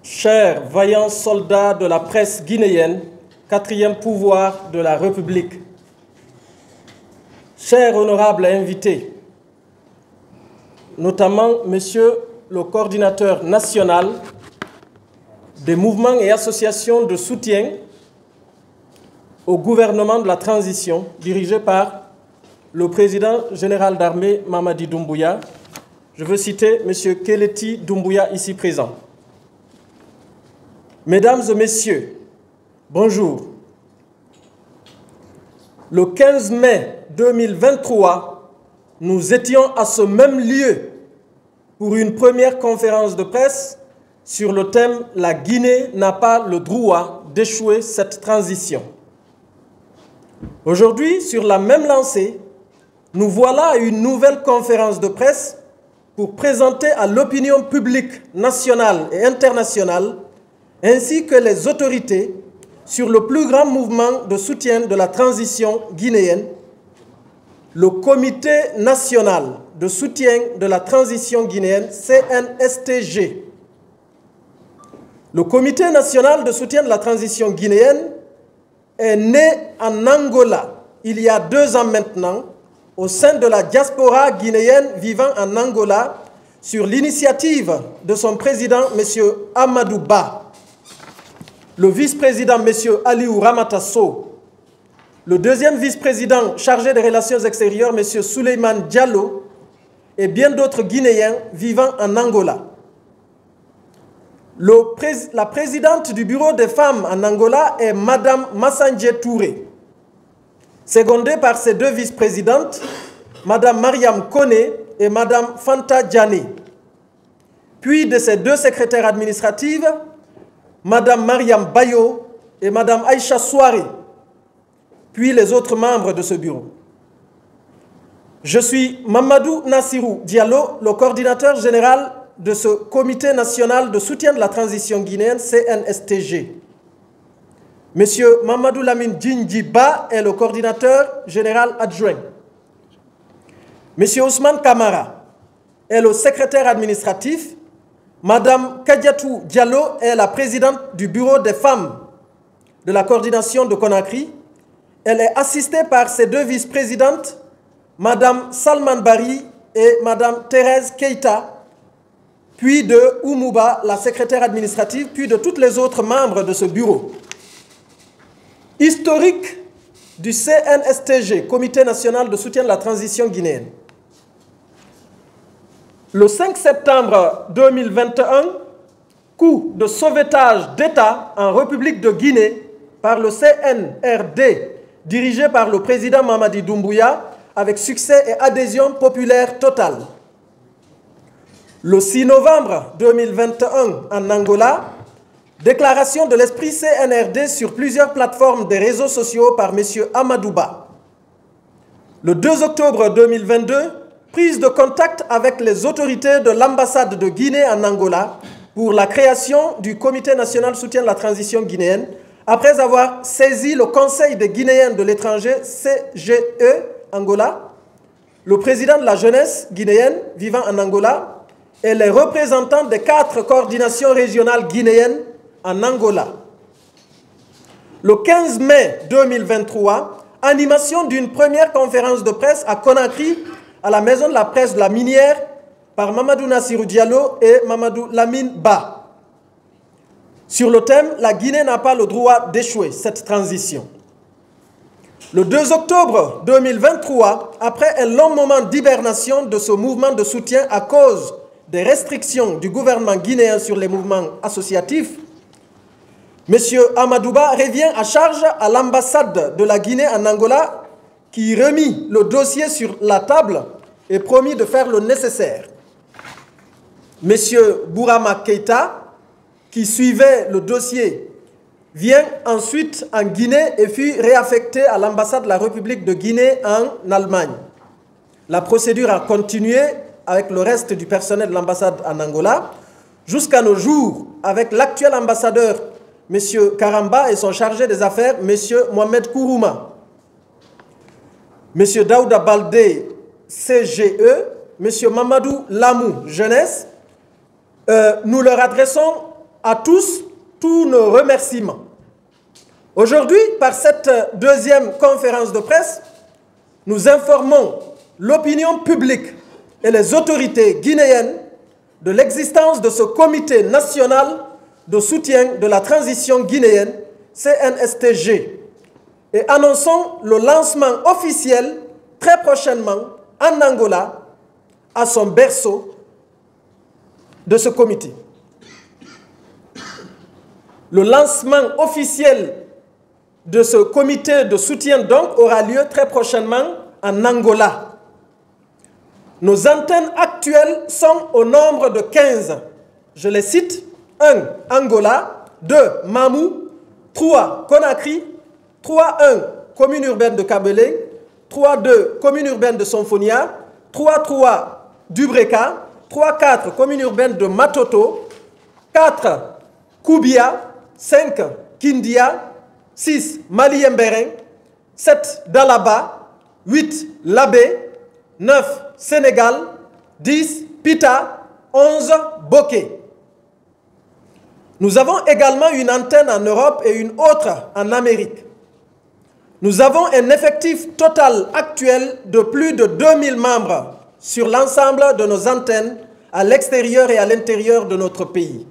Chers vaillants soldats de la presse guinéenne, quatrième pouvoir de la République, chers honorables invités, notamment Monsieur le coordinateur national des mouvements et associations de soutien au gouvernement de la transition dirigé par le président général d'armée Mamadi Doumbouya. Je veux citer Monsieur Keleti Doumbouya ici présent. Mesdames et messieurs, bonjour. Le 15 mai 2023, nous étions à ce même lieu pour une première conférence de presse sur le thème « La Guinée n'a pas le droit d'échouer cette transition ». Aujourd'hui, sur la même lancée, nous voilà à une nouvelle conférence de presse pour présenter à l'opinion publique nationale et internationale ainsi que les autorités sur le plus grand mouvement de soutien de la transition guinéenne, le Comité national de soutien de la transition guinéenne, CNSTG. Le Comité national de soutien de la transition guinéenne est né en Angola il y a 2 ans maintenant, au sein de la diaspora guinéenne vivant en Angola, sur l'initiative de son président, M. Amadou Ba, le vice-président, M. Aliou Ramata Sow, le deuxième vice-président chargé des relations extérieures, M. Souleymane Diallo, et bien d'autres Guinéens vivant en Angola. La présidente du bureau des femmes en Angola est Mme Massandje Touré, secondée par ses 2 vice-présidentes, Mme Mariam Kone et Mme Fanta Diané. Puis de ses 2 secrétaires administratives, Mme Mariam Bayo et Mme Aïcha Souare, puis les autres membres de ce bureau. Je suis Mamadou Nassirou Diallo, le coordinateur général de ce Comité national de soutien de la transition guinéenne, CNSTG. Monsieur Mamadou Lamine Djindjiba est le coordinateur général adjoint. Monsieur Ousmane Kamara est le secrétaire administratif. Madame Kadiatou Diallo est la présidente du bureau des femmes de la coordination de Conakry. Elle est assistée par ses 2 vice-présidentes, Madame Salman Bari et Madame Thérèse Keita, puis de Oumouba, la secrétaire administrative, puis de tous les autres membres de ce bureau. Historique du CNSTG, Comité national de soutien de la transition guinéenne. Le 5 septembre 2021, coup de sauvetage d'État en République de Guinée par le CNRD, dirigé par le président Mamadi Doumbouya, avec succès et adhésion populaire totale. Le 6 novembre 2021, en Angola, déclaration de l'esprit CNRD sur plusieurs plateformes des réseaux sociaux par M. Amadou Ba. Le 2 octobre 2022, prise de contact avec les autorités de l'ambassade de Guinée en Angola pour la création du Comité national de soutien de la transition guinéenne, après avoir saisi le Conseil des Guinéens de l'étranger, CGE, Angola, le président de la jeunesse guinéenne vivant en Angola et les représentants des 4 coordinations régionales guinéennes en Angola. Le 15 mai 2023, animation d'une première conférence de presse à Conakry, à la maison de la presse de la Minière, par Mamadou Nassirou Diallo et Mamadou Lamine Ba. Sur le thème « La Guinée n'a pas le droit d'échouer cette transition ». Le 2 octobre 2023, après un long moment d'hibernation de ce mouvement de soutien à cause des restrictions du gouvernement guinéen sur les mouvements associatifs, M. Amadou Ba revient à charge à l'ambassade de la Guinée en Angola qui remit le dossier sur la table et promit de faire le nécessaire. M. Bourama Keïta, qui suivait le dossier, vient ensuite en Guinée et fut réaffecté à l'ambassade de la République de Guinée en Allemagne. La procédure a continué avec le reste du personnel de l'ambassade en Angola jusqu'à nos jours avec l'actuel ambassadeur, M. Karamba, et son chargé des affaires, M. Mohamed Kourouma. M. Daouda Baldé, CGE, M. Mamadou Lamou, jeunesse, nous leur adressons à tous nos remerciements. Aujourd'hui, par cette deuxième conférence de presse, nous informons l'opinion publique et les autorités guinéennes de l'existence de ce comité national de soutien de la transition guinéenne, CNSTG, et annonçons le lancement officiel très prochainement en Angola, à son berceau, de ce comité. Le lancement officiel de ce comité de soutien donc aura lieu très prochainement en Angola. Nos antennes actuelles sont au nombre de 15. Je les cite. 1. Angola. 2. Mamou. 3. Conakry. 3.1. Commune urbaine de Kabelé. 3.2. Commune urbaine de Sonfonia. 3.3. Dubreka. 3.4. Commune urbaine de Matoto. 4. Koubia. 5. Kindia. 6. Maliembérén. 7. Dalaba. 8. Labé. 9. Sénégal. 10. Pita. 11. Boké. Nous avons également une antenne en Europe et une autre en Amérique. Nous avons un effectif total actuel de plus de 2000 membres sur l'ensemble de nos antennes à l'extérieur et à l'intérieur de notre pays.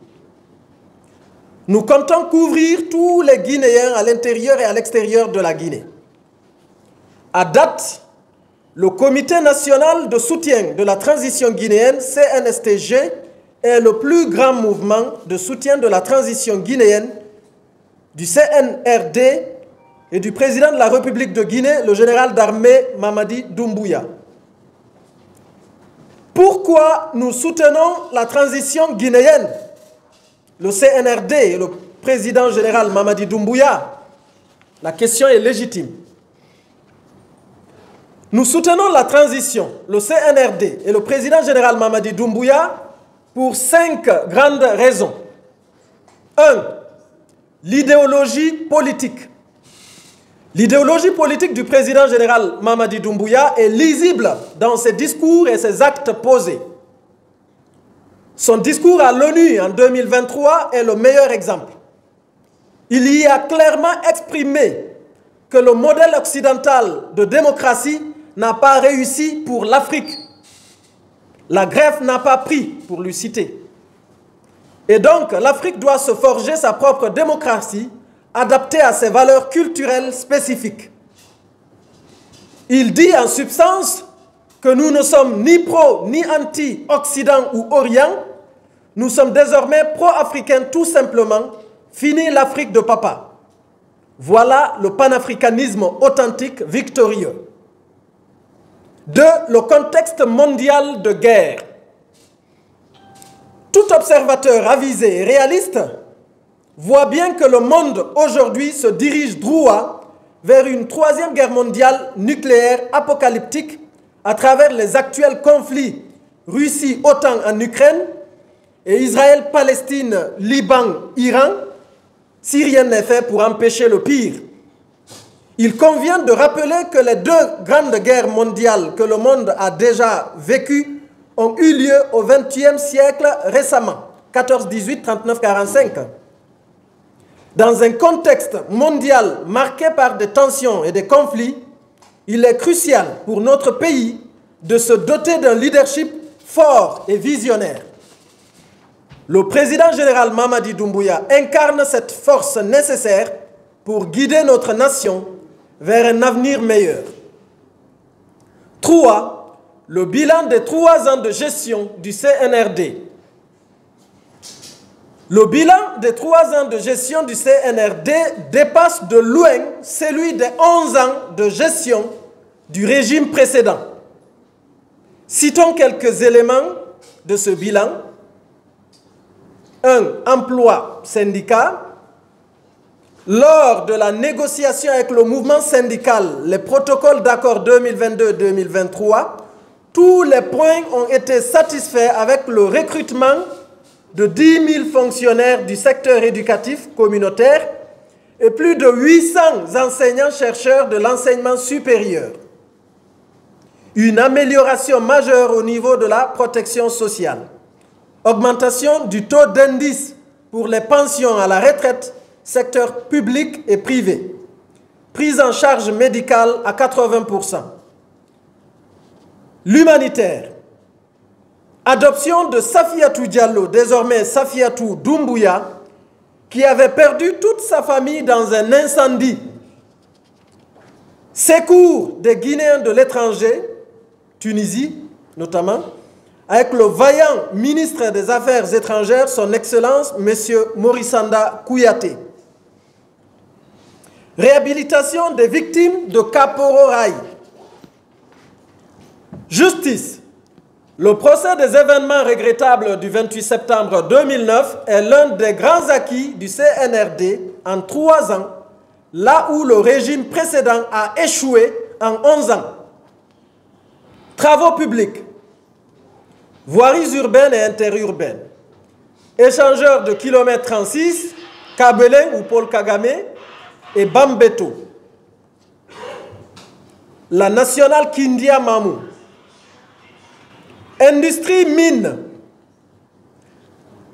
Nous comptons couvrir tous les Guinéens à l'intérieur et à l'extérieur de la Guinée. À date, le Comité national de soutien de la transition guinéenne, CNSTG, est le plus grand mouvement de soutien de la transition guinéenne du CNRD et du président de la République de Guinée, le général d'armée Mamadi Doumbouya. Pourquoi nous soutenons la transition guinéenne? Le CNRD et le président général Mamadi Doumbouya, la question est légitime. Nous soutenons la transition, le CNRD et le président général Mamadi Doumbouya pour 5 grandes raisons. 1. L'idéologie politique. L'idéologie politique du président général Mamadi Doumbouya est lisible dans ses discours et ses actes posés. Son discours à l'ONU en 2023 est le meilleur exemple. Il y a clairement exprimé que le modèle occidental de démocratie n'a pas réussi pour l'Afrique. La greffe n'a pas pris, pour lui citer. Et donc, l'Afrique doit se forger sa propre démocratie, adaptée à ses valeurs culturelles spécifiques. Il dit en substance que nous ne sommes ni pro ni anti-Occident ou Orient, nous sommes désormais pro-africains tout simplement, fini l'Afrique de papa. Voilà le panafricanisme authentique victorieux. 2. Le contexte mondial de guerre. Tout observateur avisé et réaliste voit bien que le monde aujourd'hui se dirige droit vers une 3e guerre mondiale nucléaire apocalyptique à travers les actuels conflits Russie-OTAN en Ukraine et Israël-Palestine, Liban-Iran, si rien n'est fait pour empêcher le pire. Il convient de rappeler que les 2 grandes guerres mondiales que le monde a déjà vécues ont eu lieu au XXe siècle récemment, 14-18, 39-45. Dans un contexte mondial marqué par des tensions et des conflits, il est crucial pour notre pays de se doter d'un leadership fort et visionnaire. Le président général Mamadi Doumbouya incarne cette force nécessaire pour guider notre nation vers un avenir meilleur. 3. Le bilan des 3 ans de gestion du CNRD. Le bilan des 3 ans de gestion du CNRD dépasse de loin celui des 11 ans de gestion du régime précédent. Citons quelques éléments de ce bilan. 1. Emploi syndicat. Lors de la négociation avec le mouvement syndical, les protocoles d'accord 2022-2023, tous les points ont été satisfaits avec le recrutement de 10 000 fonctionnaires du secteur éducatif communautaire et plus de 800 enseignants-chercheurs de l'enseignement supérieur. Une amélioration majeure au niveau de la protection sociale. Augmentation du taux d'indice pour les pensions à la retraite, secteur public et privé. Prise en charge médicale à 80%. L'humanitaire. Adoption de Safiatou Diallo, désormais Safiatou Doumbouya, qui avait perdu toute sa famille dans un incendie. Secours des Guinéens de l'étranger, Tunisie notamment, avec le vaillant ministre des Affaires étrangères, son Excellence, M. Morissanda Kouyaté. Réhabilitation des victimes de Kapororaï. Justice. Le procès des événements regrettables du 28 septembre 2009 est l'un des grands acquis du CNRD en 3 ans, là où le régime précédent a échoué en 11 ans. Travaux publics, voiries urbaines et interurbaines, échangeurs de kilomètres 36, Kabelé ou Paul Kagame et Bambeto. La nationale Kindia Mamou. Industrie mine.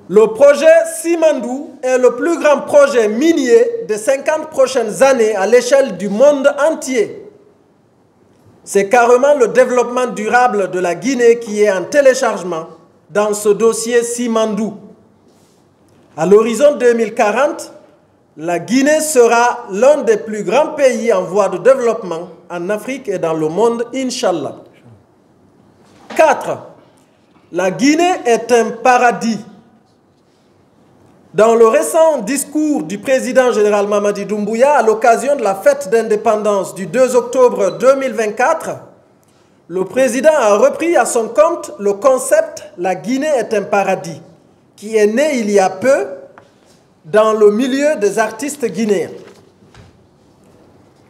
Le projet Simandou est le plus grand projet minier des 50 prochaines années à l'échelle du monde entier. C'est carrément le développement durable de la Guinée qui est en téléchargement dans ce dossier Simandou. À l'horizon 2040, la Guinée sera l'un des plus grands pays en voie de développement en Afrique et dans le monde, Inch'Allah. 4. La Guinée est un paradis. Dans le récent discours du président général Mamadi Doumbouya à l'occasion de la fête d'indépendance du 2 octobre 2024, le président a repris à son compte le concept « La Guinée est un paradis » qui est né il y a peu dans le milieu des artistes guinéens.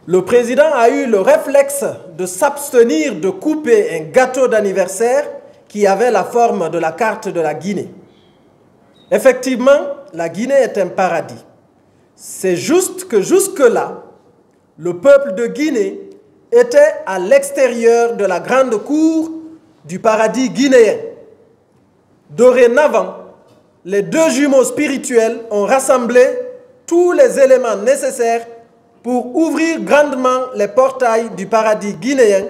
Le président a eu le réflexe de s'abstenir de couper un gâteau d'anniversaire qui avait la forme de la carte de la Guinée. Effectivement, la Guinée est un paradis. C'est juste que jusque-là, le peuple de Guinée était à l'extérieur de la grande cour du paradis guinéen. Dorénavant, les deux jumeaux spirituels ont rassemblé tous les éléments nécessaires pour ouvrir grandement les portails du paradis guinéen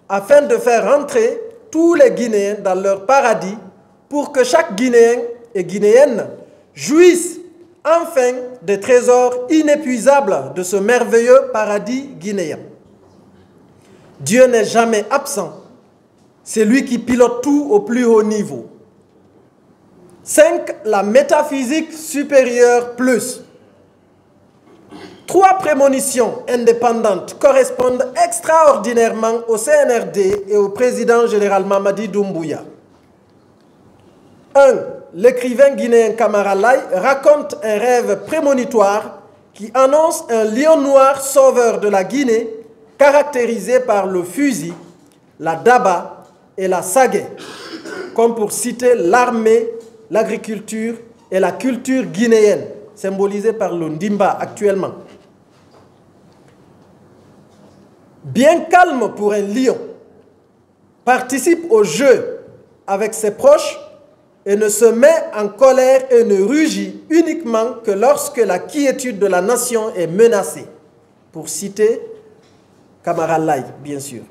afin de faire rentrer tous les Guinéens dans leur paradis pour que chaque Guinéen et Guinéenne jouissent enfin des trésors inépuisables de ce merveilleux paradis guinéen. Dieu n'est jamais absent. C'est lui qui pilote tout au plus haut niveau. 5. La métaphysique supérieure plus. 3 prémonitions indépendantes correspondent extraordinairement au CNRD et au président général Mamadi Doumbouya. 1. L'écrivain guinéen Camara Lai raconte un rêve prémonitoire qui annonce un lion noir sauveur de la Guinée caractérisé par le fusil, la daba et la sagaie, comme pour citer l'armée, l'agriculture et la culture guinéenne, symbolisée par le Ndimba actuellement. Bien calme pour un lion, participe au jeu avec ses proches et ne se met en colère et ne rugit uniquement que lorsque la quiétude de la nation est menacée. Pour citer Camara Lai, bien sûr.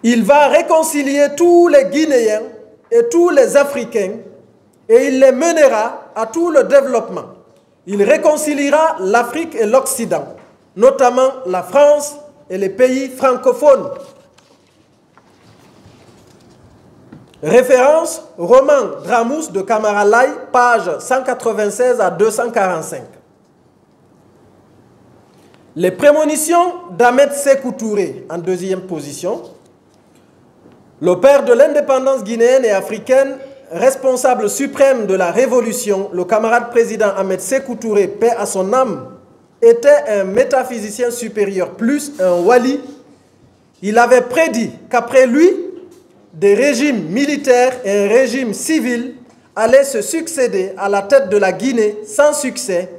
Il va réconcilier tous les Guinéens et tous les Africains et il les mènera à tout le développement. Il réconciliera l'Afrique et l'Occident, notamment la France et les pays francophones. Référence, roman Dramous de Camara Lai, page 196 à 245. Les prémonitions d'Ahmed Sékou Touré, en 2e position. Le père de l'indépendance guinéenne et africaine, responsable suprême de la révolution, le camarade président Ahmed Sékou Touré, paix à son âme, était un métaphysicien supérieur plus un wali. Il avait prédit qu'après lui, des régimes militaires et un régime civil allaient se succéder à la tête de la Guinée sans succès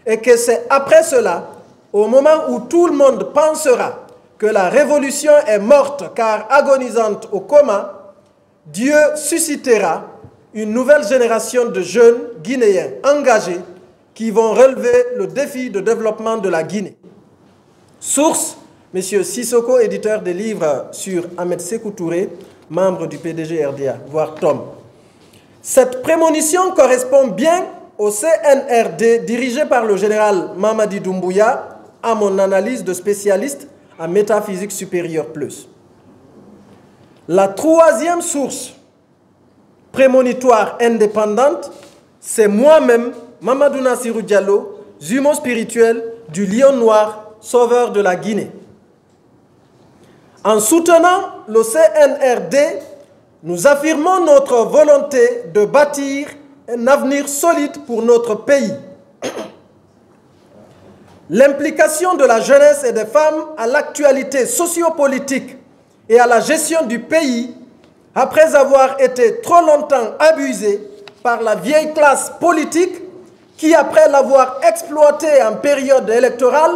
et que c'est après cela, au moment où tout le monde pensera que la révolution est morte car agonisante au coma, Dieu suscitera une nouvelle génération de jeunes Guinéens engagés qui vont relever le défi de développement de la Guinée. Source, M. Sissoko, éditeur des livres sur Ahmed Sékou Touré, membre du PDG RDA, voire Tom. Cette prémonition correspond bien au CNRD dirigé par le général Mamadi Doumbouya, à mon analyse de spécialiste en métaphysique supérieure plus. La troisième source prémonitoire indépendante, c'est moi-même, Mamadou Nassirou Diallo, jumeau spirituel du Lion Noir, sauveur de la Guinée. En soutenant le CNRD, nous affirmons notre volonté de bâtir un avenir solide pour notre pays. L'implication de la jeunesse et des femmes à l'actualité sociopolitique et à la gestion du pays, après avoir été trop longtemps abusée par la vieille classe politique qui, après l'avoir exploitée en période électorale,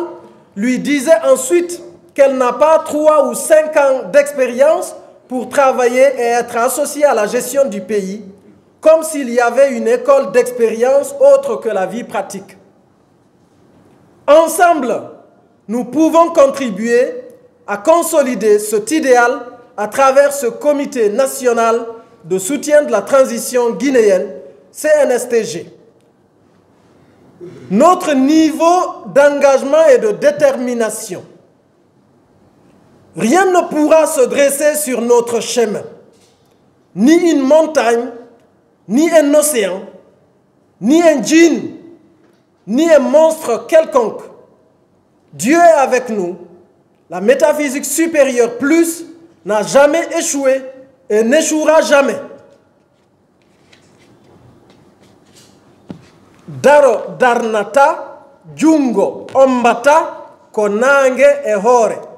lui disait ensuite qu'elle n'a pas 3 ou 5 ans d'expérience pour travailler et être associée à la gestion du pays, comme s'il y avait une école d'expérience autre que la vie pratique. Ensemble, nous pouvons contribuer à consolider cet idéal à travers ce comité national de soutien de la transition guinéenne, CNSTG. Notre niveau d'engagement et de détermination, rien ne pourra se dresser sur notre chemin, ni une montagne, ni un océan, ni un djinn, ni un monstre quelconque. Dieu est avec nous. La métaphysique supérieure plus n'a jamais échoué et n'échouera jamais. Daro darnata, Djungo ombata, konange e hore.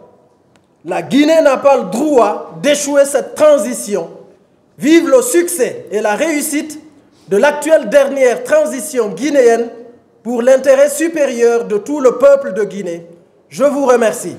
La Guinée n'a pas le droit d'échouer cette transition. Vive le succès et la réussite de l'actuelle dernière transition guinéenne pour l'intérêt supérieur de tout le peuple de Guinée. Je vous remercie.